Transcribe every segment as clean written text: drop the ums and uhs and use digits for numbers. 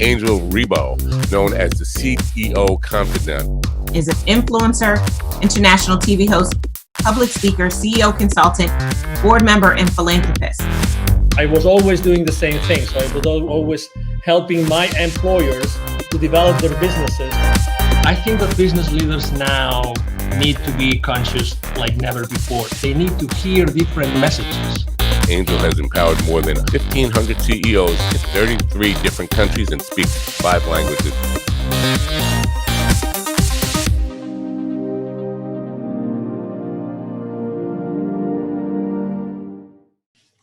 Angel Rebo, known as the CEO Confidant. Is an influencer, international TV host, public speaker, CEO consultant, board member, and philanthropist. I was always doing the same thing. So I was always helping my employers to develop their businesses. I think that business leaders now need to be conscious like never before. They need to hear different messages. Angel has empowered more than 1,500 CEOs in 33 different countries and speaks 5 languages.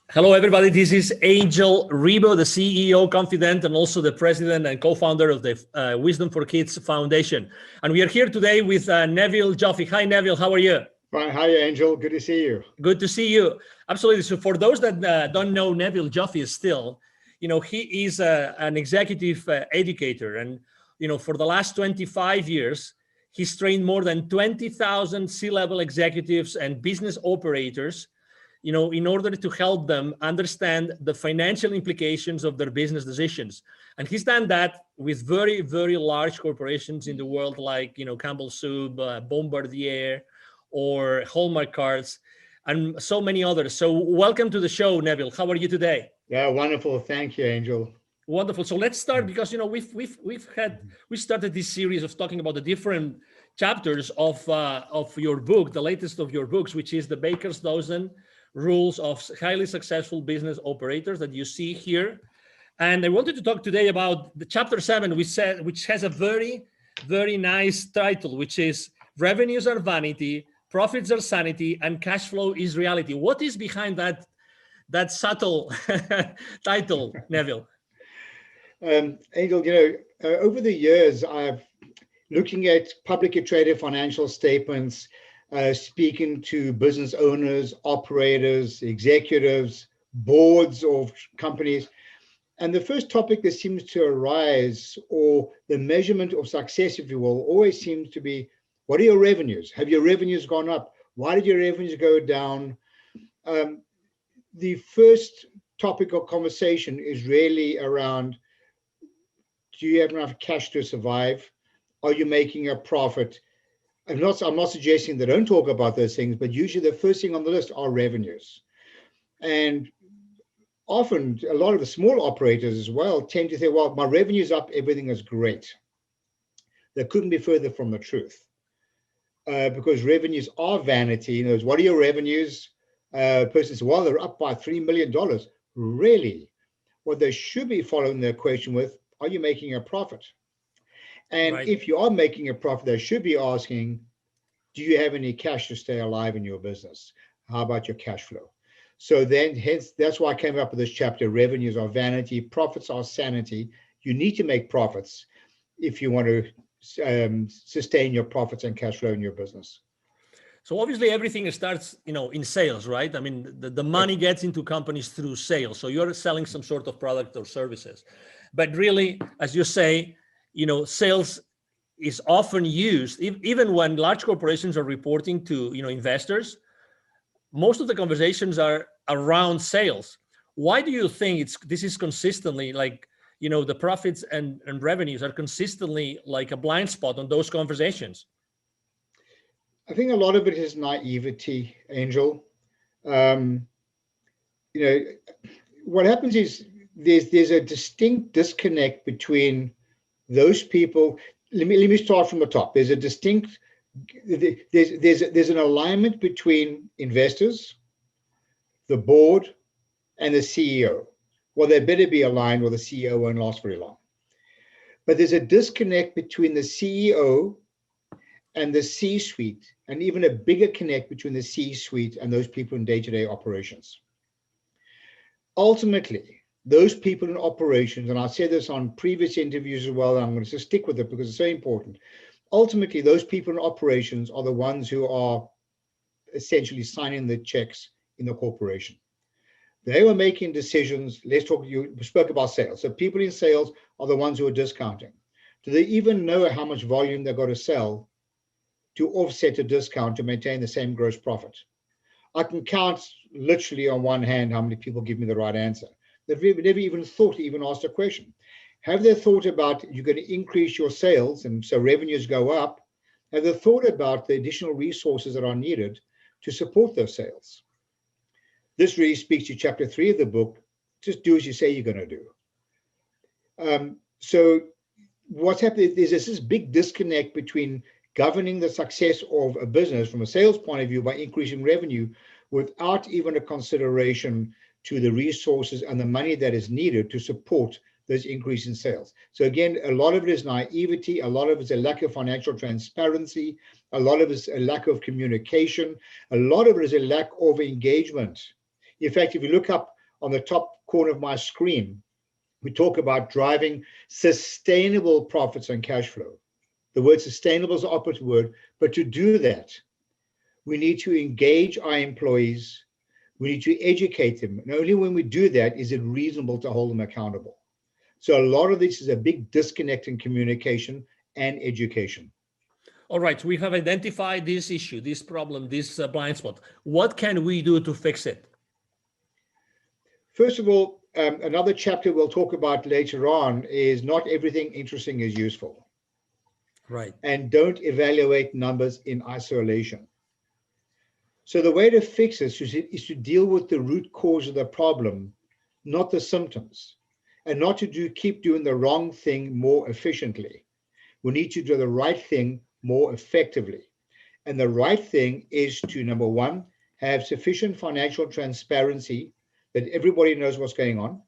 Hello, everybody. This is Angel Rebo, the CEO Confidant, and also the president and co-founder of the Wisdom for Kids Foundation. And we are here today with Neville Joffe. Hi, Neville. How are you? Fine. Hi, Angel. Good to see you. Good to see you. Absolutely. So for those that don't know Neville Joffe still, he is an executive educator. And, for the last 25 years, he's trained more than 20,000 C-level executives and business operators in order to help them understand the financial implications of their business decisions. And he's done that with very, very large corporations in the world, like, Campbell Soup, Bombardier, or Hallmark Cards, and so many others. So welcome to the show, Neville. How are you today? Yeah, wonderful. Thank you, Angel. Wonderful. So let's start because, we started this series of talking about the different chapters of your book, the latest of your books, which is the Baker's Dozen Rules of Highly Successful Business Operators that you see here. And I wanted to talk today about the chapter 7, which has a very, very nice title, which is Revenues Are Vanity, Profits Are Sanity, and Cash Flow is Reality. What is behind that subtle title, Neville? Angel, over the years, I've looking at publicly traded financial statements, speaking to business owners, operators, executives, boards of companies. And the first topic that seems to arise, or the measurement of success, if you will, always seems to be, what are your revenues? Have your revenues gone up? Why did your revenues go down? The first topic of conversation is really around, do you have enough cash to survive? Are you making a profit? I'm not suggesting they don't talk about those things, but usually the first thing on the list are revenues. And often a lot of the small operators as well tend to say, well, my revenue's up, everything is great. That couldn't be further from the truth. Because revenues are vanity. What are your revenues? Person says, well, they're up by $3 million. Really? What they should be following their question with, are you making a profit? And right. If you are making a profit, they should be asking, do you have any cash to stay alive in your business? How about your cash flow? So then, hence, that's why I came up with this chapter, revenues are vanity, profits are sanity. You need to make profits if you want to sustain your profits and cash flow in your business. So obviously everything starts, in sales, right? I mean, the money gets into companies through sales. So you're selling some sort of product or services. But really, as you say, sales is often used, even when large corporations are reporting to, investors, most of the conversations are around sales. Why do you think this is consistently like, the profits and revenues are consistently like a blind spot on those conversations? I think a lot of it is naivety, Angel. What happens is there's a distinct disconnect between those people. Let me start from the top. There's an alignment between investors, the board, and the CEO. Well, they better be aligned, or the CEO won't last very long. But there's a disconnect between the CEO and the C-suite, and even a bigger connect between the C-suite and those people in day-to-day operations. Ultimately, those people in operations, and I said this on previous interviews as well, and I'm going to stick with it because it's so important. Ultimately, those people in operations are the ones who are essentially signing the checks in the corporation. They were making decisions. You spoke about sales. So people in sales are the ones who are discounting. Do they even know how much volume they've got to sell to offset a discount to maintain the same gross profit? I can count literally on one hand how many people give me the right answer. They've never even thought to even ask a question. Have they thought about you're going to increase your sales and so revenues go up? Have they thought about the additional resources that are needed to support those sales? This really speaks to chapter 3 of the book. Just do as you say you're going to do. So what's happening is there's this big disconnect between governing the success of a business from a sales point of view by increasing revenue without even a consideration to the resources and the money that is needed to support those increase in sales. So again, a lot of it is naivety, a lot of it is a lack of financial transparency, a lot of it is a lack of communication, a lot of it is a lack of engagement. In fact, if you look up on the top corner of my screen, we talk about driving sustainable profits and cash flow. The word sustainable is the opposite word, but to do that, we need to engage our employees, we need to educate them, and only when we do that is it reasonable to hold them accountable. So a lot of this is a big disconnect in communication and education. All right, we have identified this issue, this problem, this blind spot. What can we do to fix it? First of all, another chapter we'll talk about later on is not everything interesting is useful. Right. And don't evaluate numbers in isolation. So the way to fix this is to deal with the root cause of the problem, not the symptoms, and not to keep doing the wrong thing more efficiently. We need to do the right thing more effectively. And the right thing is to, number one, have sufficient financial transparency that everybody knows what's going on.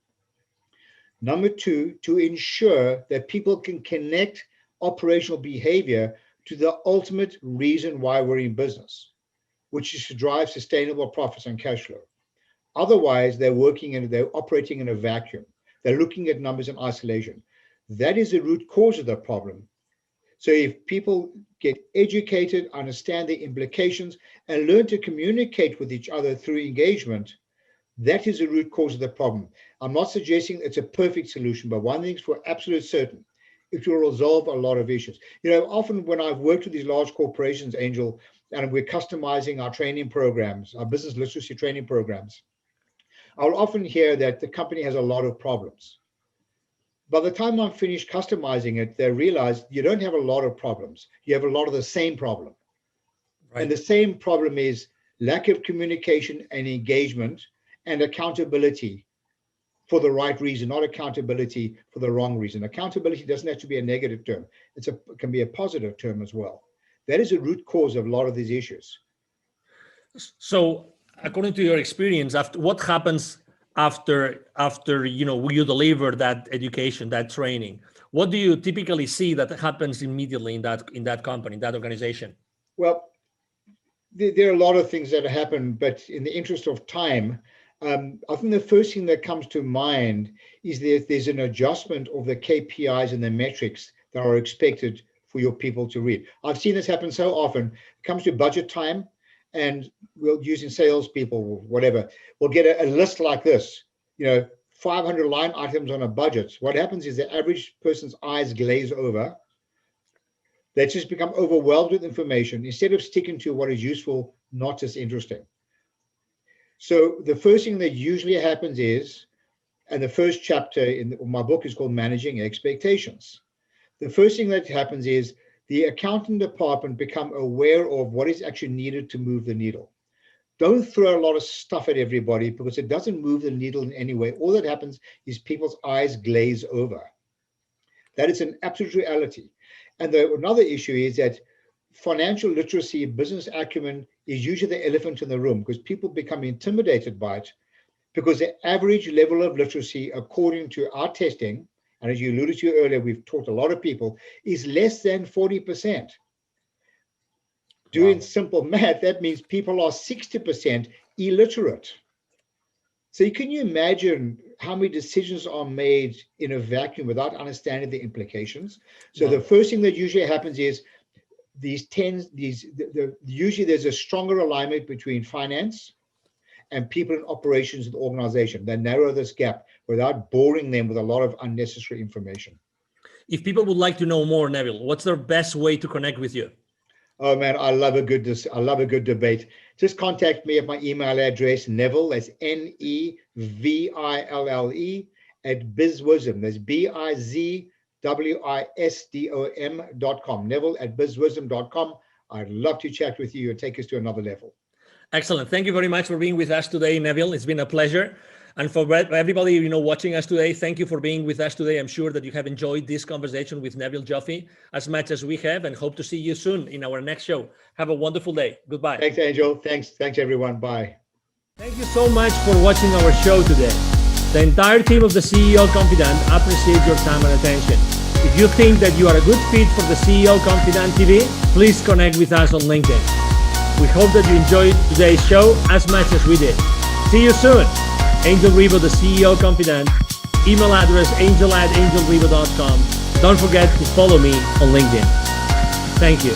Number two, to ensure that people can connect operational behavior to the ultimate reason why we're in business, which is to drive sustainable profits and cash flow. Otherwise, they're operating in a vacuum. They're looking at numbers in isolation. That is the root cause of the problem. So if people get educated, understand the implications, and learn to communicate with each other through engagement, that is the root cause of the problem. I'm not suggesting it's a perfect solution, but one thing's for absolute certain, it will resolve a lot of issues. You know, often when I've worked with these large corporations, Angel, and we're customizing our training programs, our business literacy training programs, I'll often hear that the company has a lot of problems. By the time I'm finished customizing it, they realize you don't have a lot of problems. You have a lot of the same problem. Right. And the same problem is lack of communication and engagement and accountability for the right reason, not accountability for the wrong reason. Accountability doesn't have to be a negative term. It can be a positive term as well. That is a root cause of a lot of these issues. So according to your experience, what happens after you deliver that education, that training? What do you typically see that happens immediately in that company, that organization? Well, there are a lot of things that happen, but in the interest of time, I think the first thing that comes to mind is that there's an adjustment of the KPIs and the metrics that are expected for your people to read. I've seen this happen so often. It comes to budget time, and we'll using salespeople, whatever, we'll get a list like this, 500 line items on a budget. What happens is the average person's eyes glaze over. They just become overwhelmed with information instead of sticking to what is useful, not just interesting. So the first thing that usually happens is, and the first chapter in my book is called Managing Expectations. The first thing that happens is the accounting department become aware of what is actually needed to move the needle. Don't throw a lot of stuff at everybody because it doesn't move the needle in any way. All that happens is people's eyes glaze over. That is an absolute reality. And another issue is that financial literacy, business acumen is usually the elephant in the room because people become intimidated by it because the average level of literacy, according to our testing, and as you alluded to earlier, we've taught a lot of people, is less than 40%. Doing simple math, that means people are 60% illiterate. So can you imagine how many decisions are made in a vacuum without understanding the implications? So the first thing that usually happens is usually there's a stronger alignment between finance and people in operations of the organization. They narrow this gap without boring them with a lot of unnecessary information. If people would like to know more, Neville, what's the best way to connect with you? Oh man, I love a good debate. Just contact me at my email address, Neville, that's Neville, at bizwisdom. That's bizwisdom.com. Neville at bizwisdom.com. I'd love to chat with you and take us to another level. Excellent. Thank you very much for being with us today, Neville. It's been a pleasure. And for everybody, watching us today, thank you for being with us today. I'm sure that you have enjoyed this conversation with Neville Joffe as much as we have, and hope to see you soon in our next show. Have a wonderful day. Goodbye. Thanks, Angel. Thanks, everyone. Bye. Thank you so much for watching our show today. The entire team of the CEO Confidant appreciate your time and attention. If you think that you are a good fit for the CEO Confidant TV, please connect with us on LinkedIn. We hope that you enjoyed today's show as much as we did. See you soon. Angel Rivo, the CEO Confidant. Email address angel@angelrivo.com. Don't forget to follow me on LinkedIn. Thank you.